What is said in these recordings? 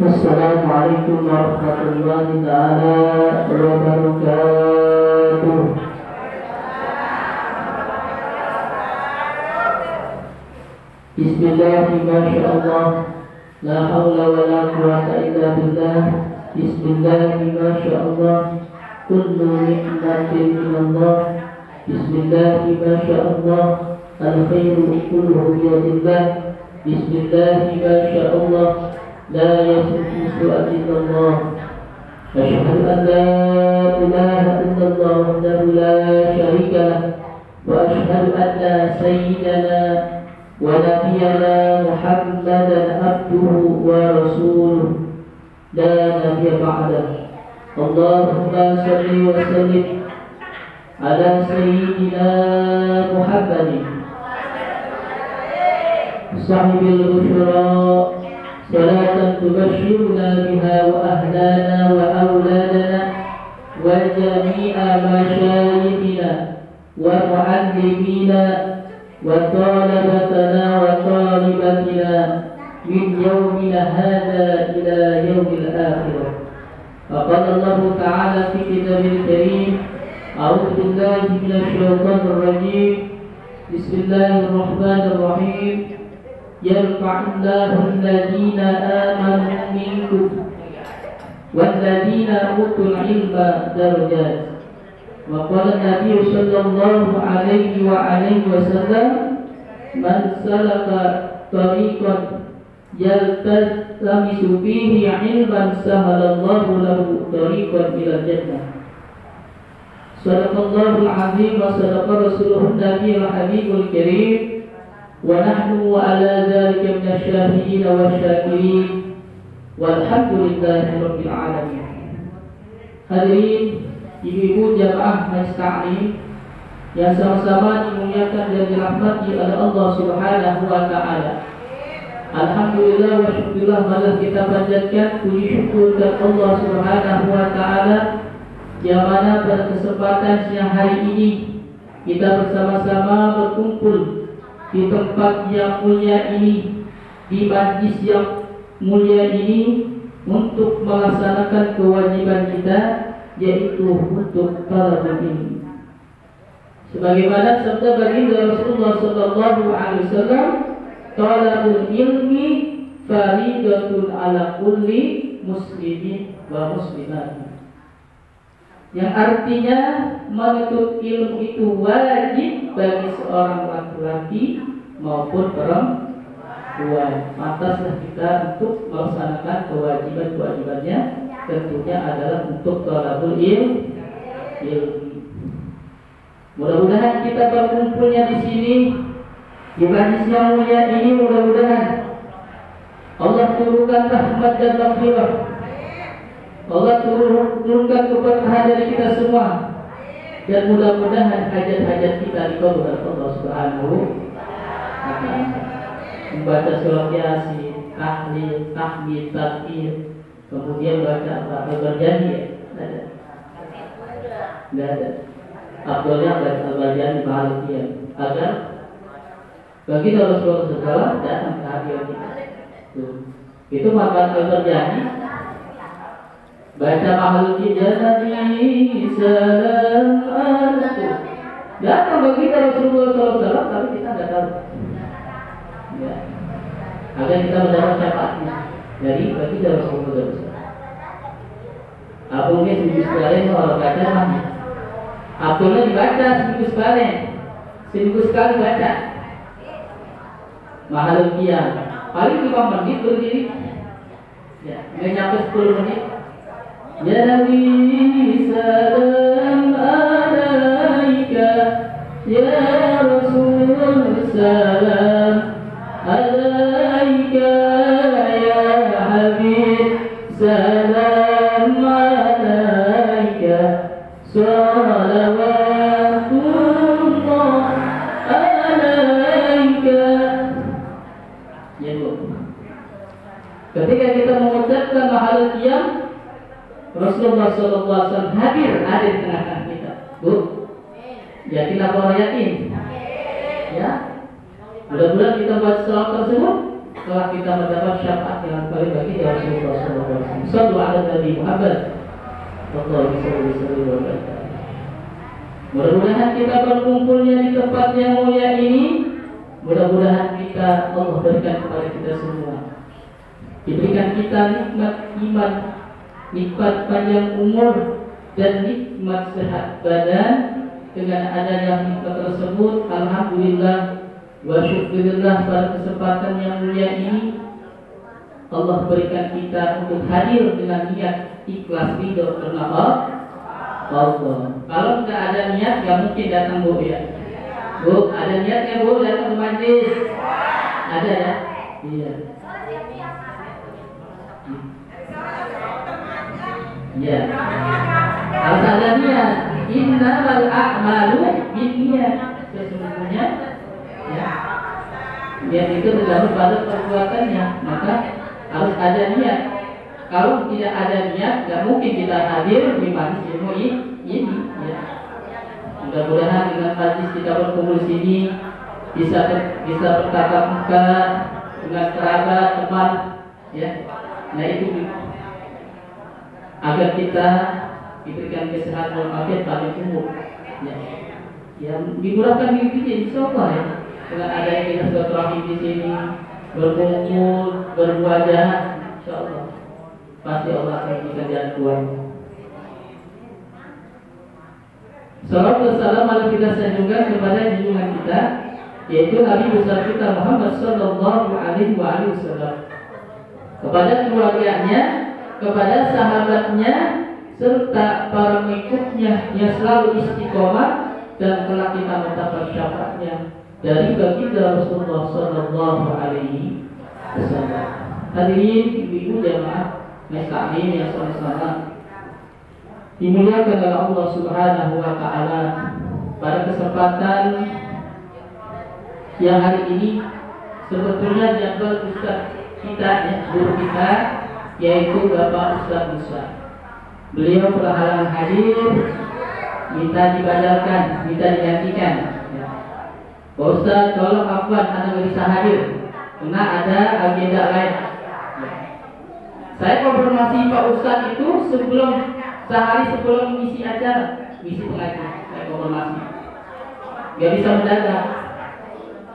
Assalamualaikum warahmatullahi taala wabarakatuh. Bismillahirrahmanirrahim. Masyaallah, la haula wala quwwata illa billah. Bismillahirrahmanirrahim. Masyaallah, kullu ni'matin minallah. Bismillahirrahmanirrahim. Masyaallah, al-khairu kulluhu biyadillah. Bismillahirrahmanirrahim. Masyaallah, la yasusu illallah. Asyhadu an la ilaha illallah wahdahu la syarika lah, wa asyhadu anna sayyidana wa nabiyyana Muhammadan abduhu wa rasuluh la nabiyya ba'dah. Allahumma shalli wa sallim ala sayyidina Muhammadin sahibil busyra salatan tubashshiruna biha wa ahlana wa awladana wa jami'a masyayikhina wa mu'allimina wa talabatana wa talibatina min yawmina hadha ila yawmil akhirah. Faqala Allah ta'ala fi kitabil karim, a'udzu billahi minasy syaithanir rajim. Bismillahirrahmanirrahim. Yarfa'illahu alladhina amanu minkum walladhina utul ilma darajat. Wa qala Nabi sallallahu alaihi wasallam, man salaka tariqan yaltamisu fihi ilman sahalallahu lahu tariqan ila jannah. Sadaqallahul azim wa sadaqa rasuluhun nabiyul habibul karim. Wa nahnu ala dzalika minasyahidin wasyakirin walhamdulillahi rabbil alamin. Hadirin ibu-ibu jamaah Majlis Ta'lim yang sama-sama dimuliakan dan dirahmati oleh Allah Subhanahu wa taala. Alhamdulillah wa syukurillah, malah kita panjatkan puji syukur kepada Allah Subhanahu wa taala yang mana pada kesempatan siang hari ini kita bersama-sama berkumpul di tempat yang mulia ini, di majlis yang mulia ini, untuk melaksanakan kewajiban kita, yaitu untuk talabul ilmi. Sebagaimana sabda baginda Rasulullah sallallahu alaihi wasallam, talabul ilmi faridatun ala kulli muslimin wa muslimat. Yang artinya menuntut ilmu itu wajib bagi seorang laki-laki maupun perempuan. Pantaslah kita untuk melaksanakan kewajiban-kewajibannya, tentunya adalah untuk talabul ilmi. Mudah-mudahan kita berkumpulnya di sini di majlis yang mulia ini, mudah-mudahan Allah turunkan rahmat dan maghfirah, Allah turunkan keberkahan dari kita semua, dan mudah-mudahan hajat-hajat kita dikabul oleh Allah Subhanahu wa taala. Membaca surah Yasin, tahlil, tahmid, takbir, kemudian baca apa? Berjanji, ada? Tidak ada. Abdullah baca berjanji bahagia agar bagi Rasulullah SAW datang ke hati kita. Itu maka berjanji. Baca makhluk jadi salam alaikum. Datang bagi Rasulullah SAW, tapi kita tidak tahu. Ya. Agar kita mendapat syafaatnya dari bagi Rasulullah SAW. Abulnya seminggu sekali kalau baca mana? Abulnya dibaca seminggu sekali baca. Makhluk paling 5 menit berdiri. Ya, nggak nyampe 10 menit. Ya Nabi salam alaika, ya Rasul salam alaika, ya Habib salam alaika, salawatullah alaika. Ya Bu, ketika kita mengucapkan mahal qiyam, Rasulullah SAW hadir ada di tengah-tengah kita. Bu, yakin apa orang yakin? Ya, mudah-mudahan kita baca salawat tersebut telah kita mendapat syafaat yang paling bagi ya Rasulullah SAW. Sallu ala Nabi Muhammad. Mudah-mudahan kita berkumpulnya di tempat yang mulia ini. Mudah-mudahan kita Allah berikan kepada kita semua, diberikan kita nikmat iman, nikmat panjang umur, dan nikmat sehat badan. Dengan adanya nikmat tersebut, alhamdulillah wa syukurillah, pada kesempatan yang mulia ini Allah berikan kita untuk hadir dengan niat ikhlas ridho karena Allah. Kalau tidak ada niat, nggak mungkin datang Bu ya. Bu, ada niatnya Bu datang ke majlis? Ada ya? Iya. Iya. Harus ada niat. Innamal a'malu binniyat. Sesungguhnya ya, niat itu tergantung pada perbuatannya, maka harus ada niat. Kalau tidak ada niat, nggak mungkin kita hadir di majlis ilmu ini. Ya. Mudah-mudahan dengan majlis kita berkumpul sini bisa bertatap muka dengan kerabat, teman, ya. Nah itu agar kita diberikan kesehatan walafiat pada umur. Ya. Yang dimurahkan diri insya Allah ya. Dengan adanya kita silaturahmi di sini, berkumpul, berwajah, insya Allah pasti Allah akan memberikan jalan keluar. Salawat dan salam mari kita sanjungkan kepada junjungan kita, yaitu Nabi besar kita Muhammad Sallallahu Alaihi Wasallam, kepada keluarganya, kepada sahabatnya, serta para pengikutnya yang selalu istiqomah dan telah kita mendapat syafaatnya dari baginda Rasulullah Sallallahu Alaihi Wasallam. Hadirin ibu-ibu jamaah Meska'in yang sama-sama dimuliakan oleh Allah Subhanahu wa Ta'ala. Pada kesempatan yang hari ini sebetulnya jadwal Ustaz kita ya, guru kita, yaitu Bapak Ustaz Musa. Beliau berhalangan hadir, minta dibadalkan, minta digantikan ya. Pak Ustaz tolong afwan, Anda bisa hadir karena ada agenda lain ya. Saya konfirmasi Pak Ustaz itu sehari sebelum misi acara, misi pengajian, saya konfirmasi. Gak bisa mendadak.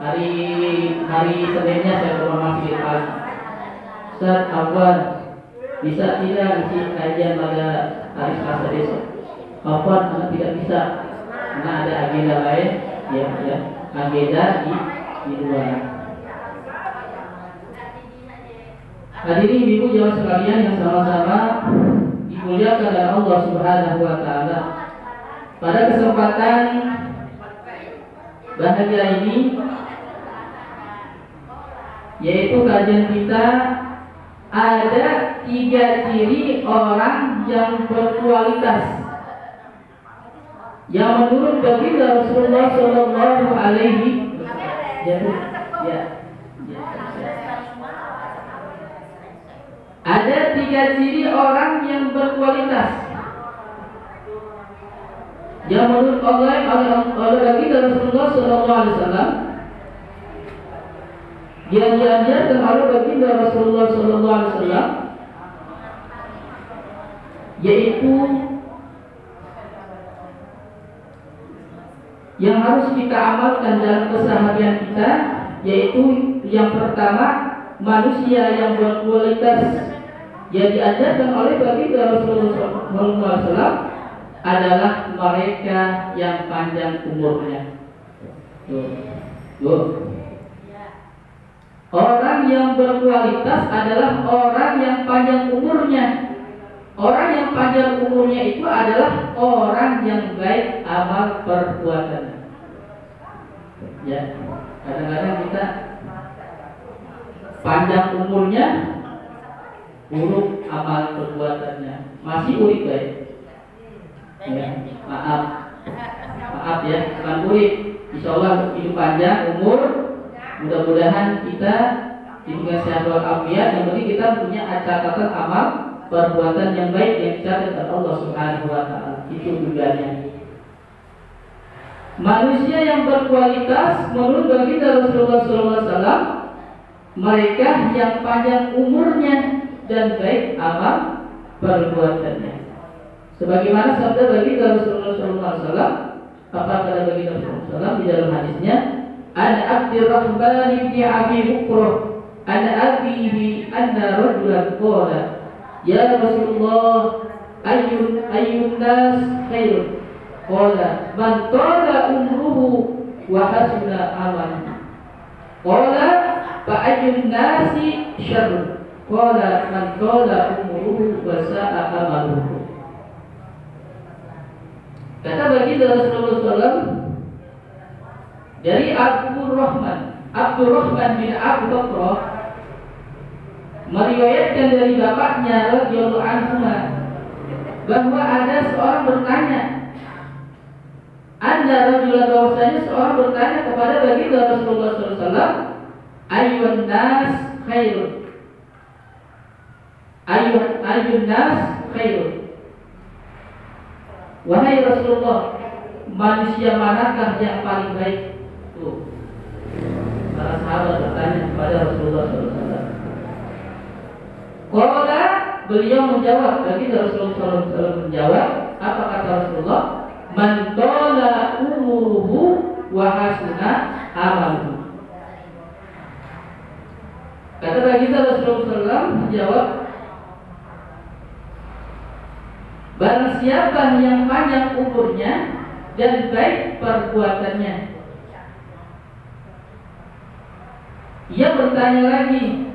Hari Seninnya saya konfirmasi di pagi. Ustaz, afwan, bisa tidak misi kajian pada hari Selasa besok? Afwan, tidak bisa, karena ada agenda lain, ya, agenda di luar. Hadirin ibu jamaah sekalian yang sama-sama dimuliakan oleh Allah Subhanahu wa Ta'ala. Pada kesempatan bahagia ini, yaitu kajian kita, ada 3 ciri orang yang berkualitas yang menurut baginda Rasulullah Sallallahu Alaihi Wasallam. Ada 3 ciri orang yang berkualitas yang menurut oleh baginda Rasulullah Sallallahu Alaihi Wasallam, yang diajarkan oleh baginda Rasulullah Sallallahu Alaihi Wasallam, yaitu yang harus kita amalkan dalam keseharian kita, yaitu yang pertama, manusia yang berkualitas yang diajarkan oleh baginda Rasulullah SAW adalah mereka yang panjang umurnya. Orang yang berkualitas adalah orang yang panjang umurnya. Orang yang panjang umurnya itu adalah orang yang baik amal perbuatannya. Ya, kadang-kadang kita panjang umurnya, buruk amal perbuatannya, masih urip baik. Ya, maaf ya, bukan urip. Insya Allah hidup panjang umur, mudah-mudahan kita diberikan sehat walafiat. Yang penting kita punya catatan amal perbuatan yang baik yang dicatat oleh Allah Subhanahu wa Ta'ala. Itu tujuannya. Manusia yang berkualitas menurut baginda Rasulullah SAW mereka yang panjang umurnya dan baik amal perbuatannya. Sebagaimana sabda baginda Rasulullah SAW, apa kata baginda Rasulullah SAW di dalam hadisnya, An Abdurrahman bin Abi Bukrah an abihi anna rajulan qala ya Rasulullah ayyun nas khairun qala man tala umruhu wa hasuna amaluhu qala fa ayyun nasi syarrun qala man tala umruhu wa sa'a amaluhu. Kata baginda Rasulullah SAW dari Abdurrahman bin Abu Bakrah meriwayatkan dari bapaknya radhiyallahu anhu bahwa ada seorang bertanya, Anda rajulan, bahwasanya seorang bertanya kepada baginda Rasulullah SAW, ayyun nas khairun, ayyun nas khairun. Wahai Rasulullah, manusia manakah yang paling baik? Tuh, para sahabat bertanya kepada Rasulullah SAW. Qala, beliau menjawab, baginda Rasulullah SAW menjawab, apa kata Rasulullah? Man tala umuruhu wa hasuna amaluhu. Kata baginda Rasulullah SAW menjawab, barang siapa yang panjang umurnya dan baik perbuatannya. Ia bertanya lagi,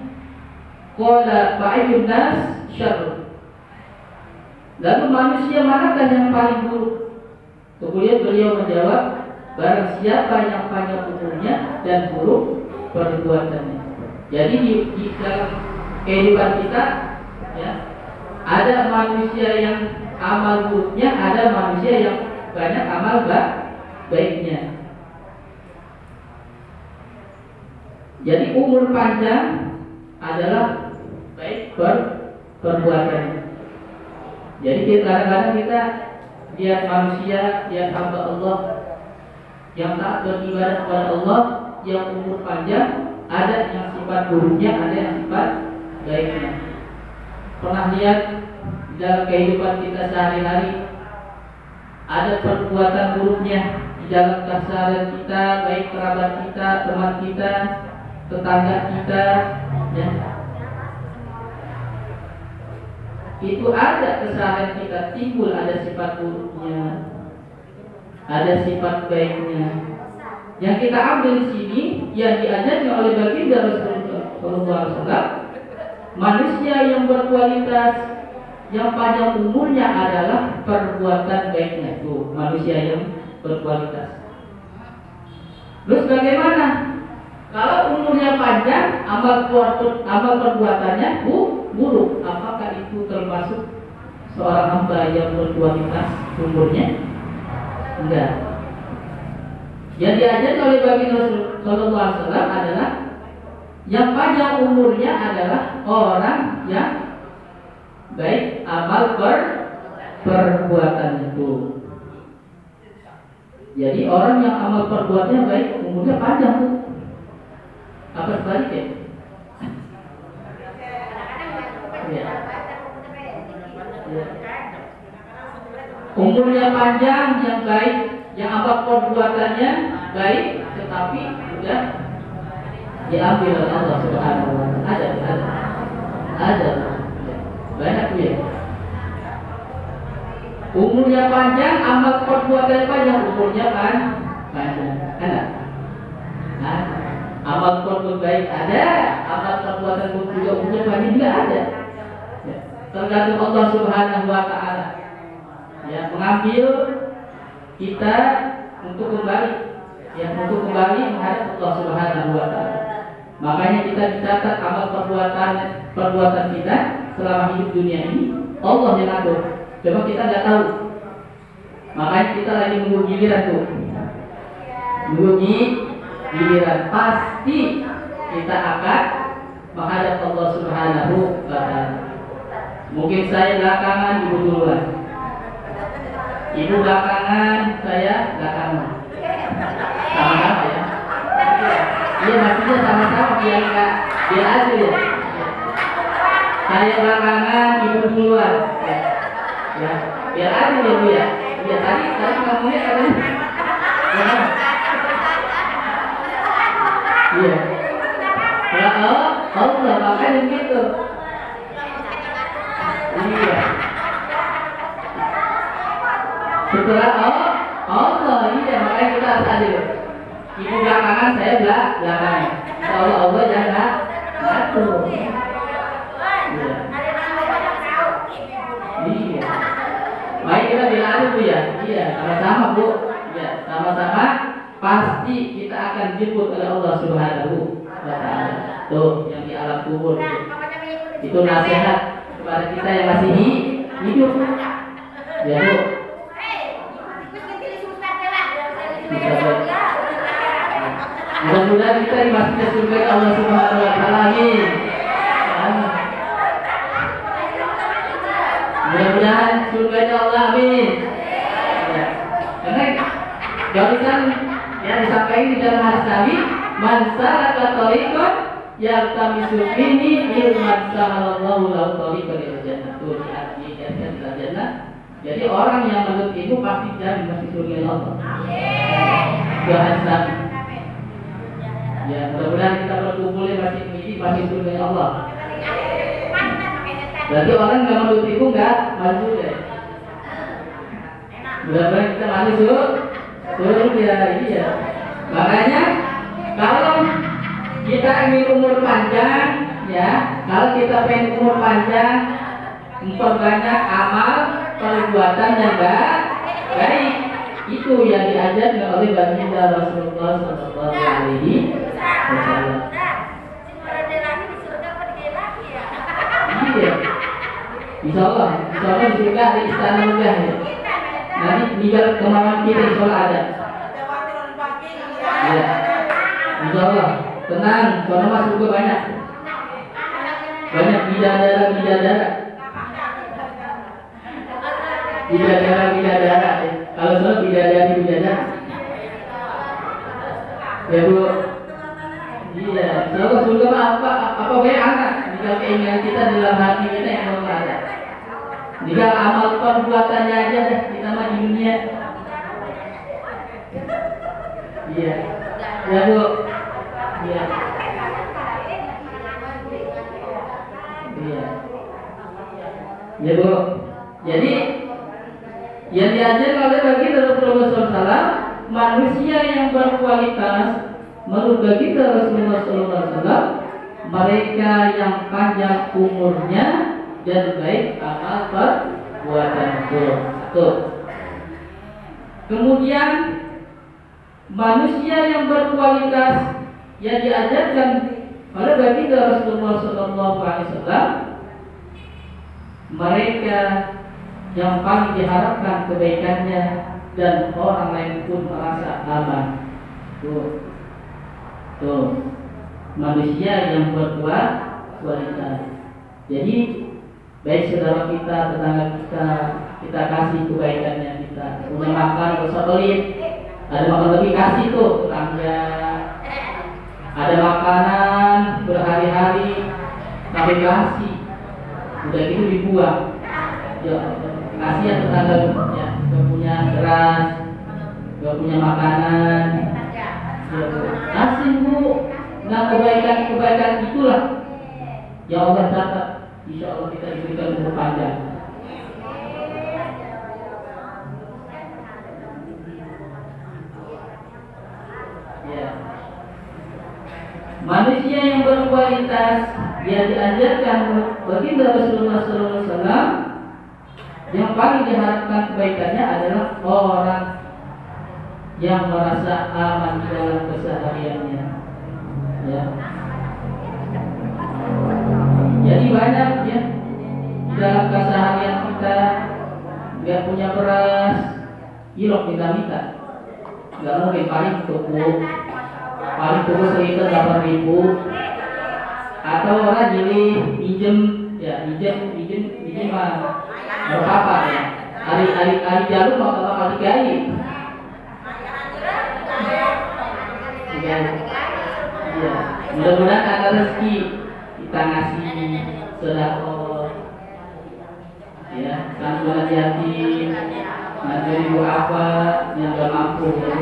qala fa'ayyun nas syarrun. Lalu manusia manakah yang paling buruk? Kemudian beliau menjawab, barang siapa yang panjang umurnya dan buruk perbuatannya. Jadi di dalam kehidupan kita, ya, ada manusia yang amal buruknya, ada manusia yang banyak amal baiknya. Jadi umur panjang adalah baik perbuatannya. Jadi kadang-kadang kita lihat manusia, lihat hamba Allah yang taat beribadah kepada Allah, yang umur panjang, ada yang sifat buruknya, ada yang sifat baiknya. Pernah lihat dalam kehidupan kita sehari-hari ada perbuatan buruknya di dalam keseharian kita, baik kerabat kita, teman kita, tetangga kita, ya. Itu ada keseharian kita timbul, ada sifat buruknya, ada sifat baiknya. Yang kita ambil di sini yang diajarkan oleh baginda Rasulullah SAW, manusia yang berkualitas, yang panjang umurnya adalah perbuatan baiknya. Itu manusia yang berkualitas. Terus bagaimana? Kalau umurnya panjang, amal perbuatannya buruk, apakah itu termasuk seorang hamba yang berkualitas umurnya? Enggak. Yang diajarkan oleh baginda Rasulullah SAW adalah yang panjang umurnya adalah orang yang baik amal perbuatan itu. Jadi orang yang amal perbuatannya baik, umurnya panjang tuh. Apa sebaliknya? Ya. Umurnya panjang, yang baik, yang amal perbuatannya baik, tetapi sudah diambil oleh Allah Subhanahu wa Ta'ala. Ada. Banyak ya. Umurnya panjang, amal perbuatan panjang, umurnya panjang. Ada. Amal perbuatan baik ada, amal perbuatan buruk juga umurnya panjang juga ada. Ya. Tergantung Allah Subhanahu wa Ta'ala. Ya, mengambil kita untuk kembali, ya, untuk kembali menghadap Allah Subhanahu wa Ta'ala. Makanya kita dicatat amal perbuatan kita selama hidup dunia ini, Allah yang atur. Coba kita nggak tahu. Makanya kita lagi menunggu giliran tuh. Menunggu giliran, pasti kita akan menghadap Allah Subhanahu wa Ta'ala. Mungkin saya belakangan, ibu duluan. Ibu belakangan, saya belakangan. Sama-sama ya. Iya, maksudnya sama-sama biar enggak Biar adil ya. Saya belakangan, ibu duluan. Ya, biar adil ya Bu ya. Ya tadi ngomongnya katanya. Ya. Iya. Ya Allah makanya gitu. Iya. Setelah Allah iya makanya kita harus adil. Ibu belakangan, saya belakangan. Allah jangan ngatur. Iya. Iya. Baik kita bilang Bu ya. Iya sama-sama Bu. Iya sama-sama pasti kita akan dijemput oleh Allah Subhanahu wa Ta'ala. Tuh yang di alam kubur itu nasihat kepada kita yang masih hidup. Ya Bu. Mudah-mudahan kita dimasukkan surga Allah Subhanahu wa Ta'ala. Amin. Mudah-mudahan surga Allah. Amin. Ya. Karena barusan ya disampaikan di dalam hadis Nabi, man salaka thariqan yaltamisu fihi ilman sahalallahu lahu thariqan ila jannah. Tuh di jannah. Jadi orang yang menurut itu pasti jadi masuk surga Allah. Amin. Ya hadis Nabi. Ya, mudah-mudahan kita berkumpul masih surga Allah. Berarti orang nggak menurut itu nggak masuk ya. Mudah-mudahan kita masuk surga ya. Makanya kalau kita ingin umur panjang ya, kalau kita pengen umur panjang, memperbanyak amal perbuatan yang baik. Itu yang diajarkan oleh baginda Rasulullah Sallallahu Alaihi Wasallam. Iya, insya Allah di surga ada istana megah ya. Nanti tinggal kemauan kita insya Allah ada. Iya, insya Allah tenang, soalnya masuk ke banyak bidadara. Bidadara. Kalau soal bidadara. Ya Bu. Iya. Kalau surga apa banyak anak. Jika keinginan kita dalam hati kita yang belum ada. Jika amal perbuatannya aja deh kita mah di dunia. Iya. Ya Bu. Iya. Iya. Ya Bu. Jadi yang diajarkan oleh baginda Rasulullah SAW, manusia yang berkualitas menurut baginda Rasulullah SAW, mereka yang panjang umurnya dan baik amal perbuatan. Tuh. Kemudian manusia yang berkualitas yang diajarkan oleh baginda Rasulullah SAW, mereka yang paling diharapkan kebaikannya dan orang lain pun merasa aman. Tuh. Manusia yang berkualitas. Jadi baik saudara kita, tetangga kita kasih kebaikannya kita. Punya makan gak usah pelit. Ada makan lebih kasih tuh tetangga. Ada makanan berhari-hari tapi kasih. Udah gitu dibuang. Ya, kasih ya tetangga ya, gak punya beras, gak punya makanan. Ya, kasih Bu. Nah kebaikan itulah yang Allah catat. Insya Allah kita diberikan umur panjang. Ya. Manusia yang berkualitas yang diajarkan baginda Rasulullah SAW, yang paling diharapkan kebaikannya adalah orang yang merasa aman di dalam kesehariannya. Ya. Jadi banyak ya di dalam keseharian kita nggak punya beras, ilok minta, nggak mungkin paling toko sekitar 8.000, atau orang jadi pinjem mah berapa ya? Hari jalur bakal digaji. Ya, mudah-mudahan ada rezeki kita ngasih sedekah, ya, santunan yatim, nanti ibu apa yang gak mampu, ya.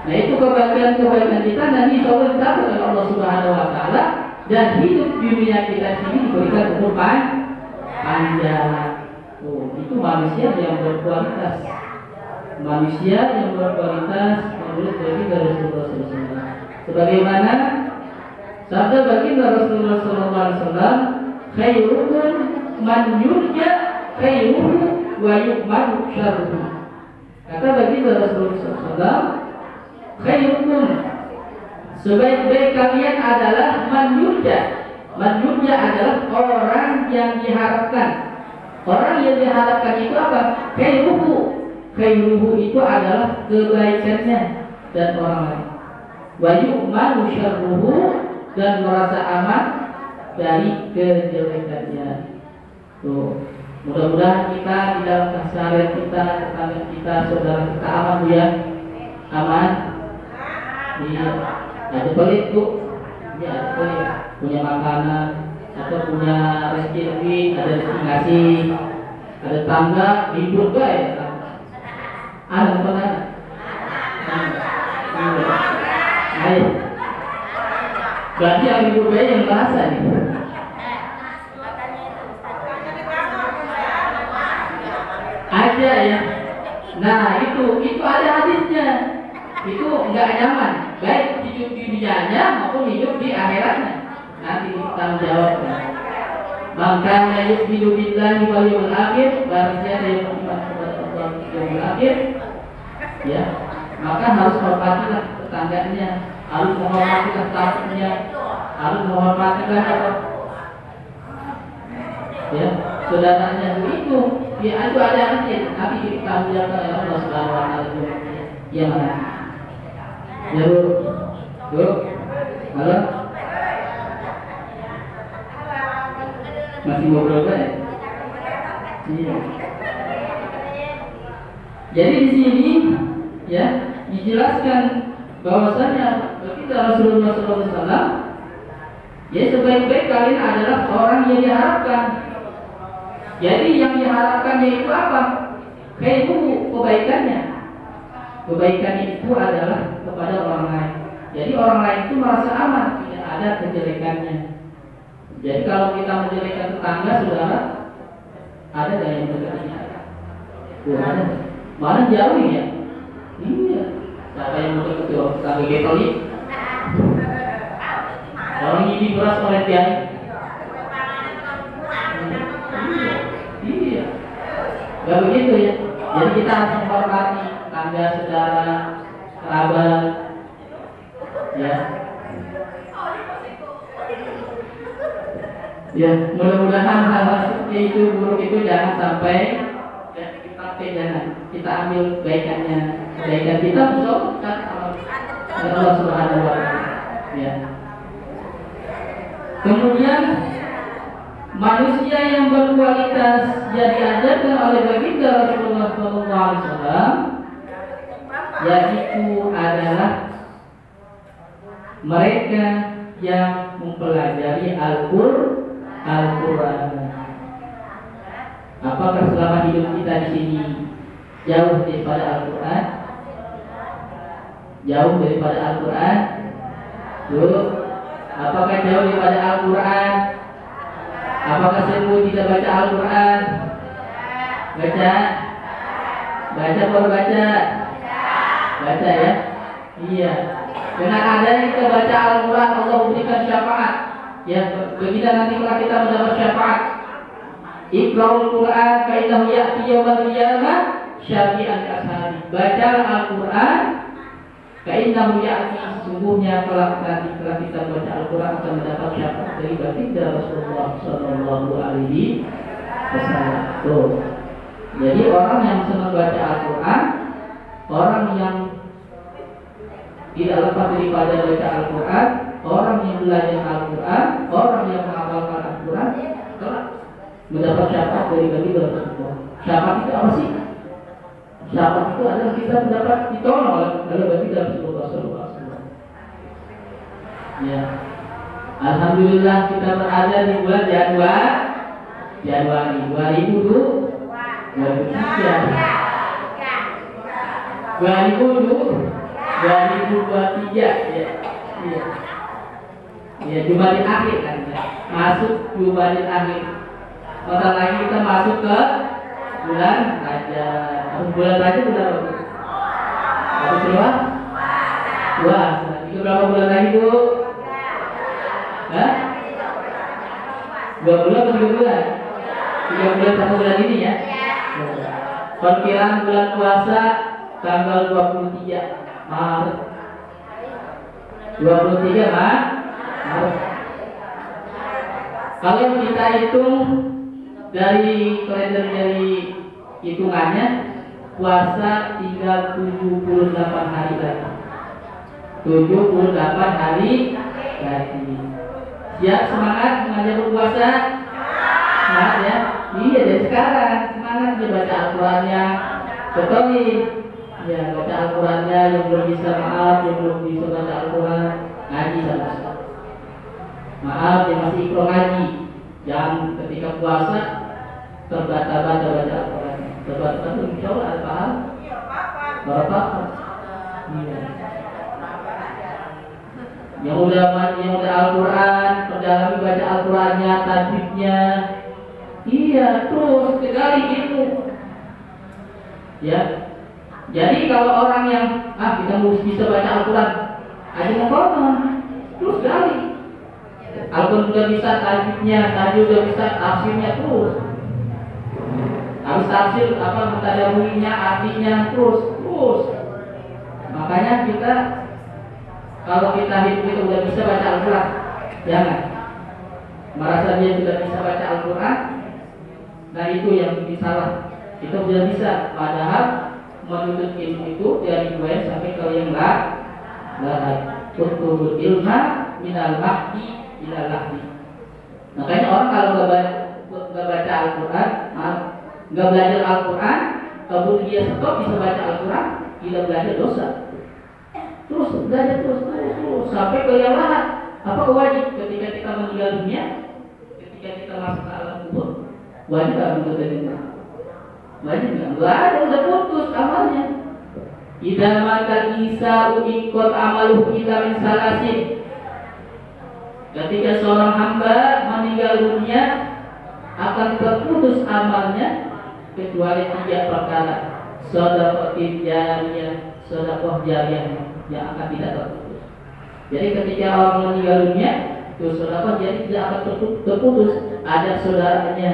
Nah itu kebaikan kita dan insya Allah dicatat oleh Allah Subhanahu Wa Taala dan hidup dunia kita sini diberikan umur panjang. Oh, itu manusia yang berkualitas, manusia yang berkualitas menurut baginda Rasulullah SAW. Sebagaimana sabda baginda Rasulullah SAW, khairukum man yurja khairuhu wa yu'manu syarruhu. Kata baginda Rasulullah SAW, khairukum, sebaik-baik kalian adalah man yurja. Man yurja adalah orang yang diharapkan. Orang yang diharapkan itu apa? Khairuhu. Khairuhu itu adalah kebaikannya dan orang lain. Wa yu'manu syarruhu, dan merasa aman dari kejelekannya. Tuh, mudah-mudahan kita di dalam keseharian kita, tetangga kita, saudara kita aman ya. Aman. Iya. Ada pelit Bu. Ya, ada pelit. Punya makanan atau punya rezeki lebih, ada rezeki ngasih, ada tangga hidup baik. Ada mana? Ayo. Berarti yang hidup baik yang merasa nih. Aja ya. Nah itu ada hadisnya. Itu enggak nyaman, baik hidup di dunianya maupun hidup di akhiratnya. Nanti tanggung jawab. Maka yu'minu billahi wal yawmil akhir, barang siapa yang beriman kepada Allah dan yaumil akhir, ya, maka harus hormatilah tetangganya, harus menghormatilah tamunya, harus menghormatilah apa? Ya, saudaranya itu, ya itu ada nanti ditanggung jawab oleh Allah Subhanahu wa Ta'ala. Ya mana? Ya Bu, halo. Masih ngobrol ya? Iya. Jadi di sini ya dijelaskan bahwasanya ketika Rasulullah SAW, ya sebaik-baik kalian adalah orang yang diharapkan. Jadi yang diharapkannya itu apa? Khairu, kebaikannya. Kebaikan itu adalah kepada orang lain. Jadi orang lain itu merasa aman, tidak ada kejelekannya. Jadi kalau kita menjelekkan tetangga, saudara, ada gak yang mendekatinya? Ada. Mana jauh ya? Iya. Siapa yang mendekati tetangga Getoli? Orang ini beras oleh dia. Iya. Gak begitu ya. Jadi kita harus menghormati tetangga, saudara, kerabat, ya. Ya, mudah-mudahan hal-hal seperti itu, buruk itu jangan sampai jangan kita ambil kebaikannya. Kebaikan kita bersopan Allah Subhanahu wa Ta'ala. Ya. Kemudian manusia yang berkualitas yang diajarkan oleh baginda Rasulullah SAW, yaitu adalah mereka yang mempelajari Al-Quran. Apakah selama hidup kita di sini jauh daripada Al-Quran? Jauh daripada Al-Quran? Apakah jauh daripada Al-Quran? Apakah semua tidak baca Al-Quran? Baca? Baca baru baca? Baca ya? Iya. Dengan adanya kita baca Al-Quran, Allah memberikan syafaat. Ya, begitu nanti kalau kita mendapat syafaat. Iqra'ul Quran fa innahu ya'ti yaumal qiyamah syafi'an li ashabi. Baca Al-Quran fa innahu ya'ti, sesungguhnya kelak nanti setelah kita baca Al-Quran akan mendapat syafaat dari baginda Rasulullah sallallahu alaihi wasallam. Tuh. Jadi orang yang senang baca Al-Quran, orang yang tidak lepas daripada baca Al-Quran, orang yang belajar Al-Quran, orang yang menghafalkan Al-Quran, kelak mendapat syafaat dari baginda Rasulullah. Syafaat itu apa sih? Syafaat itu adalah kita mendapat ditolong oleh baginda Rasulullah SAW. Ya. Alhamdulillah kita berada di bulan Januari 2023 ya. Iya. Ya, Jumadil akhir kan ya. Masuk Jumadil akhir. Bentar lagi kita masuk ke bulan Rajab. Bulan Rajab bulan apa? Apa berapa? Puasa. Itu berapa bulan lagi, Bu? Hah? 2 bulan atau 3 bulan? 3 bulan 1 bulan ini ya? Perkiraan bulan puasa tanggal 23 Maret. 23 Maret. Kalau kita hitung dari kalender, dari hitungannya, puasa tinggal 78 hari lagi. 78 hari lagi. Siap semangat mengajar berpuasa? Semangat ya? Iya, dari sekarang semangat baca Al-Qurannya. Betul. Ya, baca Al-Qurannya. Yang belum bisa maaf, yang belum bisa baca Al-Quran, ngaji sama Ustaz. Maaf yang masih ikro ngaji, jangan ketika puasa terbata-bata baca Al-Quran. Terbata-bata insya Allah al-faham. Berapa? Iya. Yang udah Al-Quran, perdalami baca Al-Qurannya, tajwidnya. Iya, terus sekali ilmu. Ya. Jadi kalau orang yang kita mesti bisa baca Al-Quran, aja mau terus gali. Al-Quran sudah bisa tajwidnya, tajwid sudah bisa tafsirnya terus. Harus tafsir mentadaburinya, artinya terus. Makanya kita kalau kita hidup itu sudah bisa baca Al-Quran, jangan merasa dia sudah bisa baca Al-Quran. Nah itu yang salah. Itu sudah bisa, padahal menuntut ilmu itu dari mulai sampai ke yang lain. Utubul ilma minal mahdi ilal lahdi. Makanya orang kalau nggak baca Al-Quran, nggak belajar Al-Quran, kemudian dia stop bisa baca Al-Quran, tidak belajar dosa. Terus belajar terus sampai ke yang lain. Apa wajib ketika kita meninggal dunia, ketika kita masuk ke alam kubur, wajib nggak menuntut ilmu? Wajib nggak ada, udah putus amalnya. Idza matal insa'u ikot amaluhu illa min salasin. Ketika seorang hamba meninggal dunia, akan terputus amalnya kecuali 3 perkara. Sedekah jariyah, sedekah jariyah yang akan tidak terputus. Jadi ketika orang meninggal dunia, itu sedekah jariyah tidak akan terputus. Ada saudaranya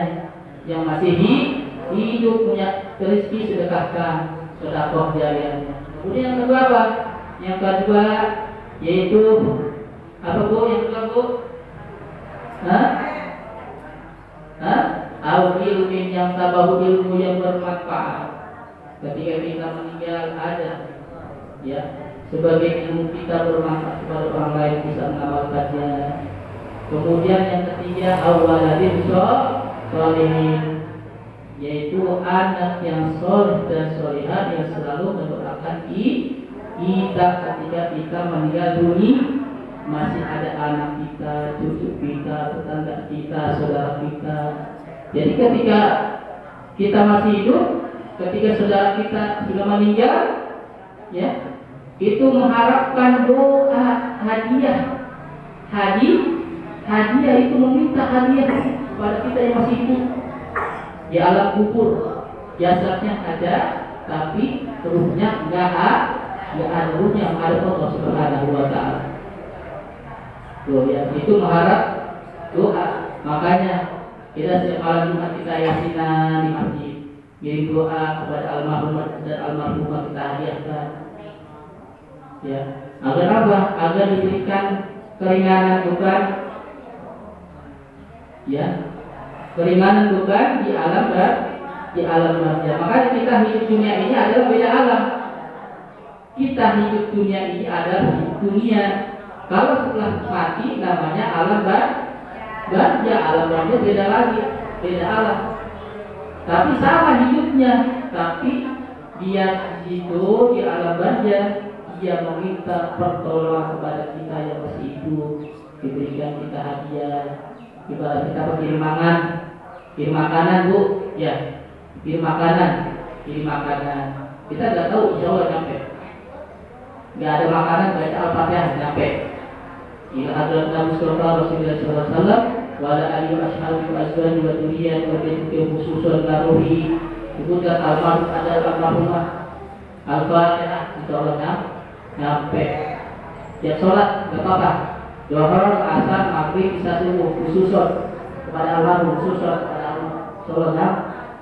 yang masih hidup punya rezeki, sedekahkan sedekah jariyahnya. Kemudian yang kedua apa? Yang kedua yaitu apa, Bu? Yang kedua, Bu? Ilmin yang tabahu, ilmu yang bermanfaat. Ketika kita meninggal ada ya sebagai ilmu kita bermanfaat kepada orang lain, bisa mengamalkannya. Kemudian yang ketiga awaladin sholihin, yaitu anak yang soleh dan solehah yang selalu mendoakan kita ketika kita meninggal dunia. Masih ada anak kita, cucu kita, tetangga kita, saudara kita. Jadi ketika kita masih hidup, ketika saudara kita sudah meninggal, ya, itu mengharapkan doa, hadiah. Hadiah itu meminta hadiah kepada kita yang masih hidup. Di alam kubur jasadnya ada, tapi ruhnya nggak ada, ruhnya ada Allah Subhanahu wa Ta'ala. Ya, itu mengharap doa. Makanya kita setiap malam Jumat kita yasinan di masjid, kirim doa kepada almarhum dan almarhumah kita hadiahkan. Ya, agar apa? Agar diberikan keringanan beban. Ya, keringanan beban di alam barzah. Makanya kita hidup dunia ini adalah beda alam. Kita hidup dunia ini adalah dunia. Kalau setelah mati namanya alam barzah, alam barzah beda lagi, beda alam. Tapi sama hidupnya, tapi dia itu di alam barzah dia meminta pertolongan kepada kita yang masih hidup, diberikan kita hadiah, ibarat kita kirim makanan bu, ya, kirim makanan, kita nggak tahu insya Allah nyampe, nggak ada makanan baca Al-Fatihah nyampe. Ila hadrat Nabi Sallallahu Alaihi Wasallam, wala alihi washabihi washabihi wa dzurriyyah wa dzikri khususan karuhi. Disebutkan almarhumah Al-Fatihah insya Allah nyampe. Tiap sholat nggak apa-apa, Zuhur, Asar, Maghrib, Isya, Subuh khususan kepada almarhum, khususan kepada almarhum, sholat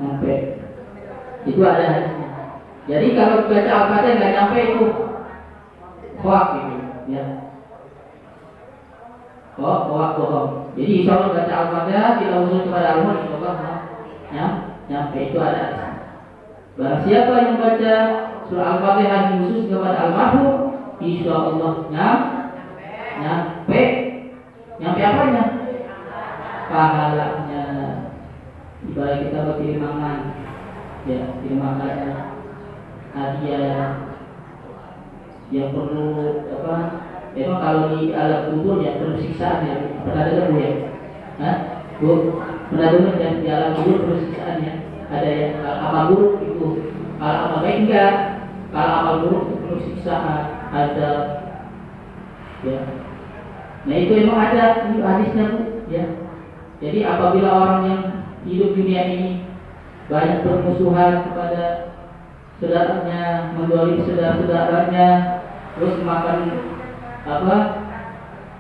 nyampe. Itu ada hadisnya. Jadi kalau baca Al-Fatihah nggak nyampe itu hoak gitu, ya. Hoak bohong. Jadi insya Allah baca Al-Fatihah kita usul kepada almarhum, insya Allah nyampe, itu ada. Barang siapa yang baca surah Al-Fatihah khusus kepada almarhum, insya Allah nyampe apanya? Pahalanya. Ibarat kita berkirim makanan, ya, kirim makanan, hadiah yang perlu apa? Memang kalau di alam kubur ya perlu siksaan ya. Pernah dengar bu ya? Bu, pernah dengar ya di alam kubur perlu siksaan ya? Ada yang amal buruk itu, kalau amal baik enggak, kalau amal buruk itu perlu siksaan, ada, ya. Nah itu memang ada di hadisnya bu, ya. Jadi apabila orang yang hidup dunia ini banyak bermusuhan kepada saudaranya, mendolimi saudara-saudaranya, terus makan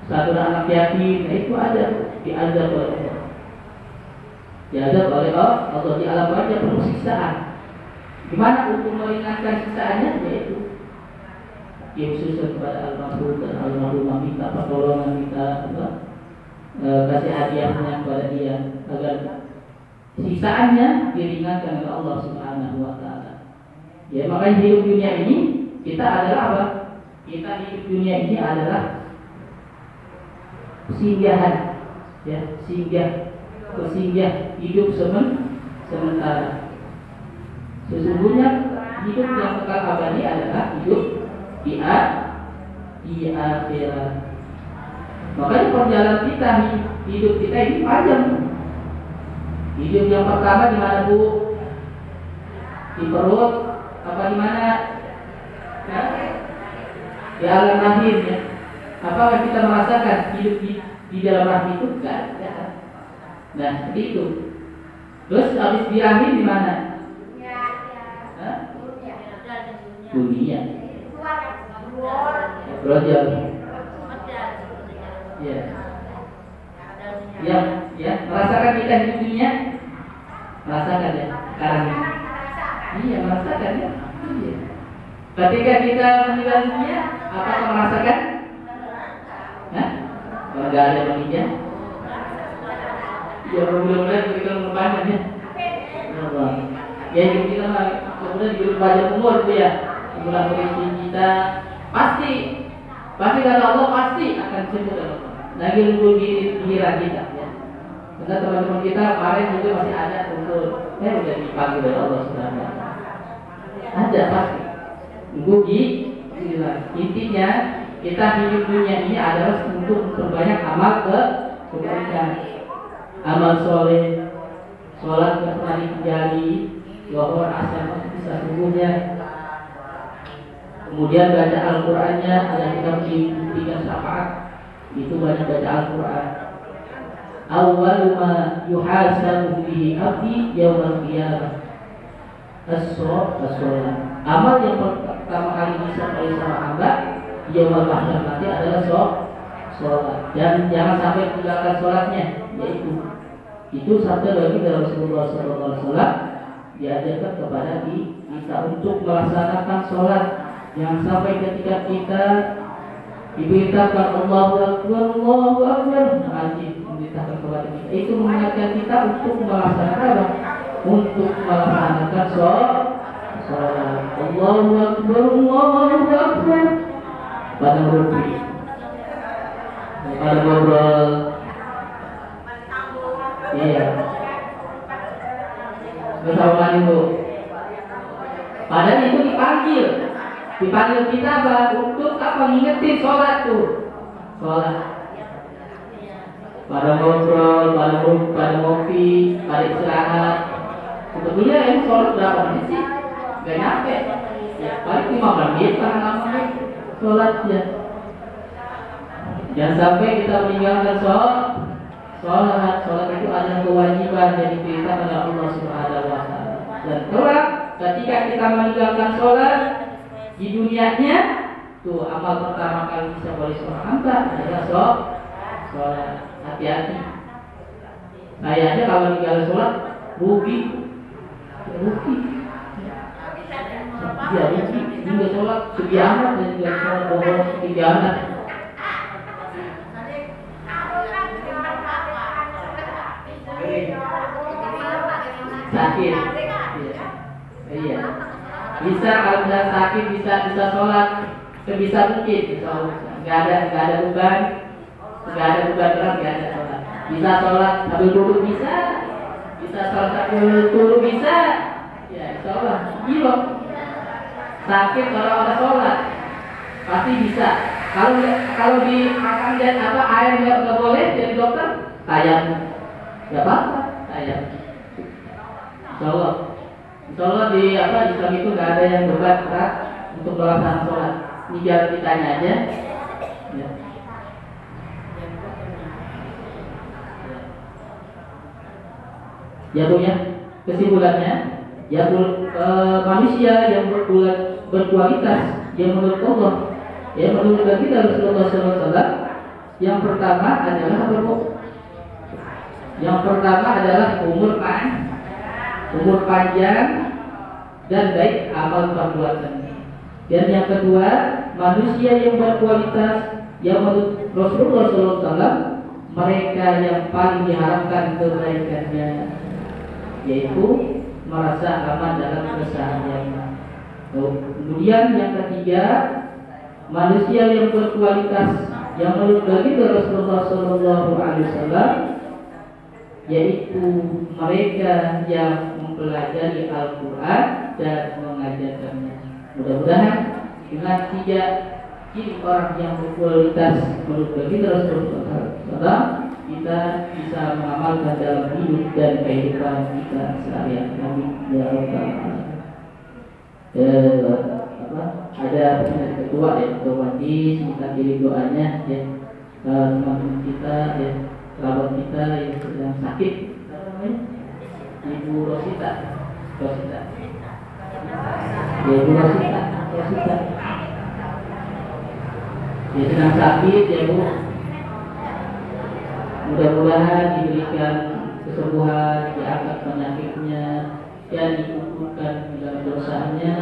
satu anak yatim, nah itu ada diazab oleh Allah. Diazab oleh Allah di alam barzakh penuh siksaan. Gimana untuk meringankan siksaannya? Yaitu khusus kepada almarhum dan almarhumah, minta pertolongan, kita kasih hadiahnya kepada dia agar siksaannya diringankan oleh Allah Subhanahu wa taala. Ya, makanya hidup dunia ini kita adalah apa? Kita hidup dunia ini adalah singgahan, ya, singgah hidup sementara. Sesungguhnya hidup yang kekal abadi adalah hidup di akhirat. Makanya perjalanan kita, hidup kita ini panjang. Hidup yang pertama di mana bu? Di perut apa di mana? Ya? Di alam rahim ya. Apakah kita merasakan hidup di dalam rahim itu? Enggak. Nah, seperti itu. Terus habis di rahim di mana? Dunia. Belajar. Ya, merasakan kita di dunia, merasakan ya. Sekarang ini. Iya, merasakan ya. Iya. Ketika kita meninggal dunia, apakah merasakan? Kalau nggak ada manusia, ya mudah-mudahan kita melupakan ya. Ya kita kemudian di panjang umur bu ya, umur kita pasti kata Allah pasti akan sembuh dalam lagi nunggu giliran kita ya. Karena teman-teman kita kemarin juga masih ada umur, udah dipanggil oleh Allah Subhanahu wa taala. Ada pasti. Nunggu giliran. Intinya kita hidup dunia ini adalah untuk memperbanyak amal kebaikan, amal soleh, sholat yang pernah ditinggali, Zuhur, Asar, Isya subuhnya. Kemudian baca Al-Qur'annya, ada kita memberikan syafaat, itu banyak baca Al-Qur'an. Awwalu ma yuhasabu bihi abdi yaumil qiyamah as-shalah. Amal yang pertama kali bisa oleh seorang hamba yaumul mahsyar nanti adalah sholat. Dan jangan sampai tinggalkan sholatnya, yaitu itu sabda bagi Rasulullah SAW diajarkan kepada kita untuk melaksanakan sholat. Yang sampai ketika kita diberitakan Allahu Akbar, diberitakan kepada kita, itu mengingatkan kita untuk melaksanakan sholat. Allahu Akbar pada rupi, pada ngobrol. Iya. Bersama ibu. Padahal itu dipanggil. Dipanggil kita apa? Untuk apa? Ngingetin sholat tuh. Sholat. Pada ngobrol, pada ngopi, pada istirahat. Sebetulnya yang sholat berapa menit sih? Gak nyampe. Ya, paling 5 menit, paling lama menit sholatnya. Jangan sampai kita meninggalkan sholat itu adalah kewajiban yang diberikan oleh Allah Subhanahu wa Ta'ala. Dan kelak ketika kita meninggalkan sholat di dunianya, tuh amal pertama kali bisa boleh seorang hamba adalah sholat. Hati-hati. Saya aja kalau meninggalkan sholat rugi. Ya rugi. Juga sholat sebianat dan juga sholat bohong sebianat. Sakit, iya. Bisa kalau bisa sakit bisa sholat sebisa mungkin. Nggak ada beban berat, nggak ada sholat. Bisa sholat sambil duduk bisa sholat sambil duduk bisa. Ya sholat. Gila. Sakit orang sholat pasti bisa. Kalau di makan dan air nggak boleh jadi dokter, ayam nggak apa-apa ayam. Insyaallah di Islam itu nggak ada yang berat untuk melaksanakan sholat. Ini biar ditanya aja. Ya. Ya Bu ya, kesimpulannya ya manusia yang berkualitas yang menurut Allah, yang menurut kita Rasulullah SAW, yang pertama adalah apa Bu? Yang pertama adalah umur panjang dan baik amal perbuatan. Dan yang kedua, manusia yang berkualitas yang menurut Rasulullah SAW, mereka yang paling diharapkan kebaikannya, yaitu merasa aman dalam keseharian. Kemudian yang ketiga, manusia yang berkualitas yang menurut Rasulullah SAW, yaitu mereka yang mempelajari Al-Quran dan mengajarkannya. Mudah-mudahan dengan 3 ciri orang yang berkualitas menurut Rasulullah SAW, kita bisa mengamalkan dalam hidup dan kehidupan kita sehari-hari. Amin ya rabbal alamin. Ada pesan ketua ya, Ketua Majlis, minta kirim doanya ya, teman kita ya, kerabat kita yang sedang sakit, Ibu Rosita. Ya, Ibu Rosita. Dia sedang sakit ya Bu. Mudah-mudahan diberikan kesembuhan, diangkat penyakitnya, dan dikumpulkan dalam dosanya.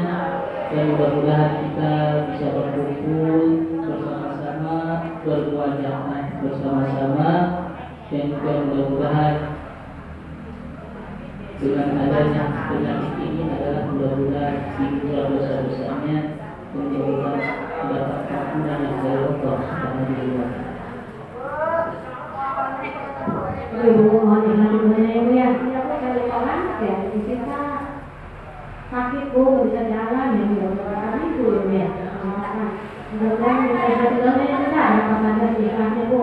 Dan mudah-mudahan kita bisa berkumpul bersama-sama, bermuajamah bersama-sama, dan juga mudah-mudahan dengan adanya penyakit ini adalah mudah-mudahan dibuat dosa-dosanya dan mudah-mudahan mendapat ampunan yang dari Allah Subhanahu wa Ta'ala. Ibu mohon dibantu Ibu ya. Aku cari orang ya di sini sakit Bu, bisa jalan ya mudah-mudahan Ibu ya. Mudah-mudahan kita bisa jalan ya kita apa saja sifatnya Bu.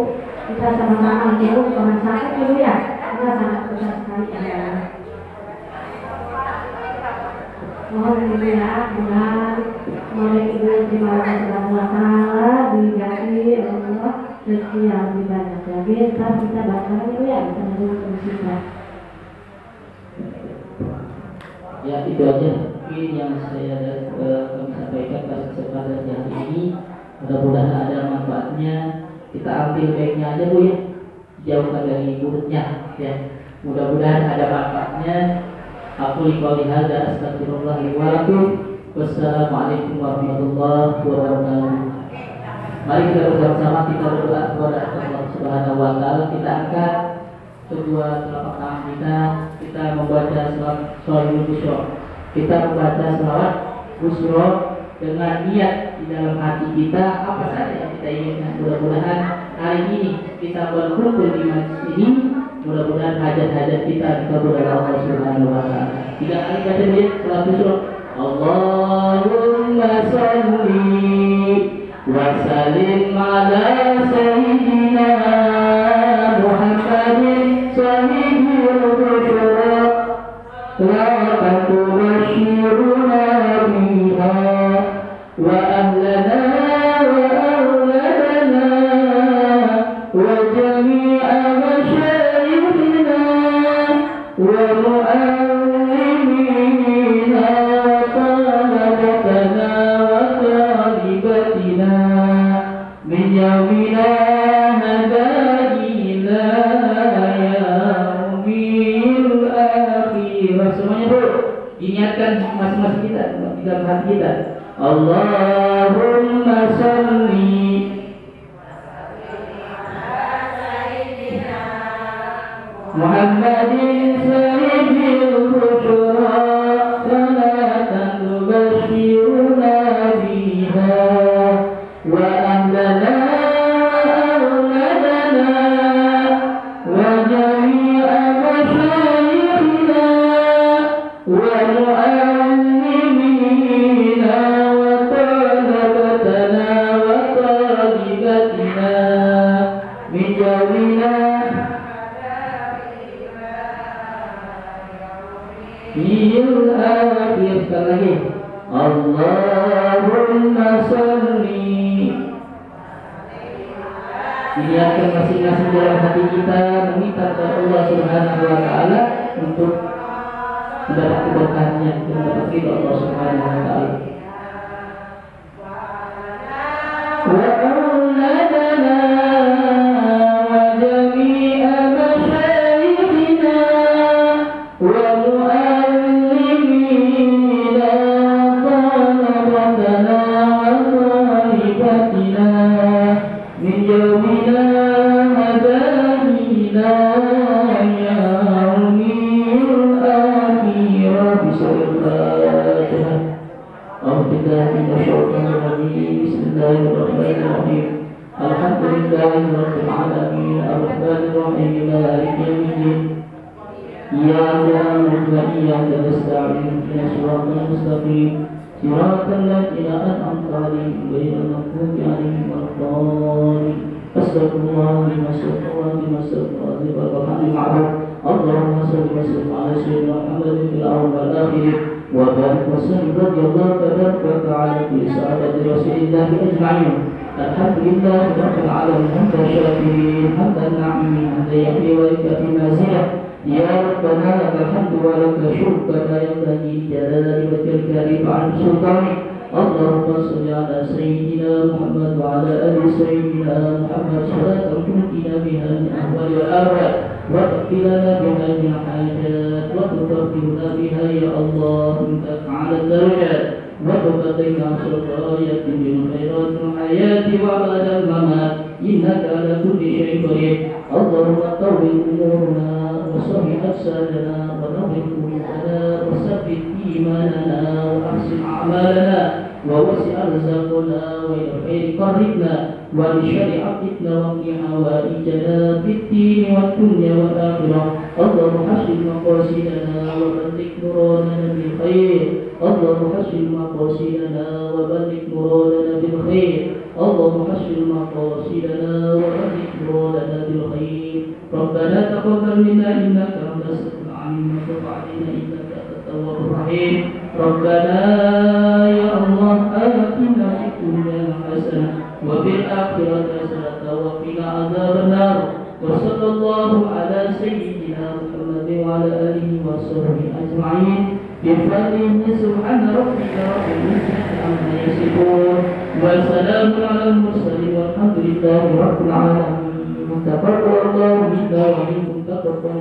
Kita sama-sama Ibu jangan sakit Ibu ya. Kita sangat besar sekali ya. Mohon Ibu ya, mohon Ibu terima kasih Subhanahu wa Ta'ala diganti Allah rezeki yang lebih banyak lagi. Ntar kita bakal Ibu ya bisa menurut kita. Ya itu aja mungkin yang saya kami sampaikan pada kesempatan hari ini. Mudah-mudahan ada manfaatnya. Kita ambil baiknya aja Bu ya, jauhkan dari buruknya ya. Mudah-mudahan ada manfaatnya. Aku liqauli hadza astagfirullah li wa lakum. Wassalamualaikum warahmatullahi wabarakatuh. Mari kita bersama-sama kita berdoa kepada Allah Subhanahu wa Ta'ala. Kita angkat kedua telapak tangan kita membaca sholawat busro. Kita membaca sholawat busro dengan niat di dalam hati kita apa saja yang kita inginkan. Mudah-mudahan hari ini kita berkumpul di majlis ini. Mudah-mudahan hajat-hajat kita dikabul oleh Allah Subhanahu wa Ta'ala. 3 kali baca sholawat busro. Allahumma salli wa sallim ala sayyidina Muhammadin sahibul busyra la tubashiruna biha wa ahlana wa awladana wa jami'a masyayikhina wa mu'allimina wa talabatana wa talibatina min yawmina hada ila yaumil akhir. Semuanya Bu, ingatkan masing-masing kita di dalam hati kita. Allahumma salli Muhammadin sayyidil busyra salatan tubashiruna biha wa ahlana awladana wa jami'a masyayikhina wa mu'allimina wa talabatana wa talibatina min jawina il akhir. Sekali lagi, Allahumma salli. Niatkan masing-masing dalam hati kita meminta kepada Allah Subhanahu wa Ta'ala untuk mendapat keberkahannya, untuk mendapat ridha Allah Subhanahu wa Ta'ala. Wa auladana wa jami'a masyayikhina wa mu'allimina wa talabatana wa talibatina min yawmina hada ila yaumil akhir. Bismillahirrahmanirrahim. Bismillahirrahmanirrahim. Alhamdulillahirabbil alamin arrahmanir rahim maliki yaumiddin. Iyyaka na'budu wa iyyaka nasta'in ihdinas siratal mustaqim siratal ladzina an'amta 'alaihim ghairil maghdubi 'alaihim waladdallin. Allahumma salli wa sallim ala sayyidina Muhammadin fil awwal wal akhir wa barik wa sallim radhiyallahu ta'ala fi sahabati Rasulillah ajma'in. Alhamdulillah rabbil alamin hamdan syakirin hamdan na'imin hamdan yahdi wa yakfi mazidah. Ya Rabbana lakal hamdu wa lakal syukru la yanbaghi li jalali wajhika karim an sultani. Allahumma salli ala sayyidina Muhammad wa ala ali sayyidina Muhammad salatan tunqina biha min ahwali wal ahwal wa taqilana biha min hajat wa tuqabbiruna biha ya Allah minta ta'ala darajat wa tuqaddina sultaniyatin min khairatil hayati wa badal mamat innaka ala kulli syai'in qadir. Allahumma tawwil umuruna وصلح أجسادنا ونور قلوبنا وثبت إيماننا وأحسن أعمالنا ووسع رزقنا وإلى الخير قربنا ولشر عقدنا وقنا حوائجنا في الدين والدنيا والآخرة. اللهم حسن مقاصدنا وبلغ مرادنا بالخير. اللهم حسن مقاصدنا وبلغ مرادنا بالخير. اللهم حسن مقاصدنا وبلغ مرادنا بالخير. ربنا تقبل منا إنك أنت السميع العليم وتب علينا إنك أنت التواب الرحيم. ربنا يا الله آتنا في الدنيا حسنة وفي الآخرة حسنة وقنا عذاب النار. وصلى الله على سيدنا محمد وعلى آله وصحبه أجمعين بفضله سبحان ربك رب العزة عما يصفون وسلام على المرسلين والحمد لله رب العالمين. تقبل الله منا ومنكم تقبل